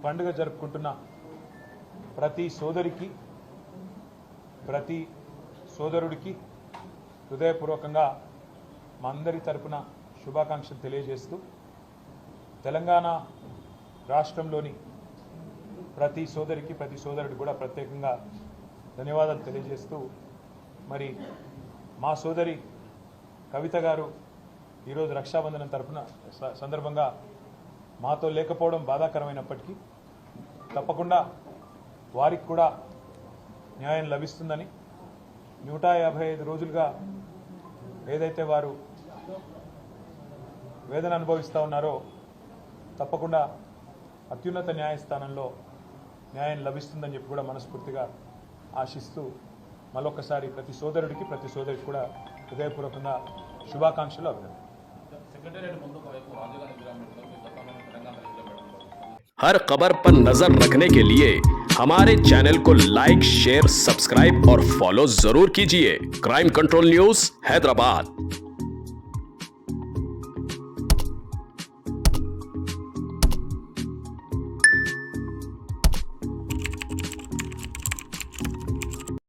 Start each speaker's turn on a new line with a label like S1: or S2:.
S1: పండుగ జరుపుకుంటున్న ప్రతి సోదరికి ప్రతి సోదరుడికి హృదయపూర్వకంగా మా అందరి తరపున శుభాకాంక్షలు తెలియజేస్తూ తెలంగాణ రాష్ట్రంలోని ప్రతి సోదరికి ప్రతి సోదరుడికి కూడా ప్రత్యేకంగా ధన్యవాదాలు తెలియజేస్తూ మరి మా సోదరి కవిత గారు ఈరోజు రక్షాబంధనం తరపున సందర్భంగా మాతో లేకపోవడం బాధాకరమైనప్పటికీ తప్పకుండా వారికి కూడా న్యాయం లభిస్తుందని 155 రోజులుగా ఏదైతే వారు వేదన అనుభవిస్తూ ఉన్నారో తప్పకుండా అత్యున్నత న్యాయస్థానంలో న్యాయం లభిస్తుందని చెప్పి కూడా మనస్ఫూర్తిగా ఆశిస్తూ మరొకసారి ప్రతి సోదరుడికి ప్రతి సోదరికి కూడా హృదయపూర్వకంగా శుభాకాంక్షలు అభినందనలు.
S2: हर खबर पर नजर रखने के लिए हमारे चैनल को लाइक, शेयर, सब्सक्राइब और फॉलो जरूर कीजिए। Crime control news, Hyderabad.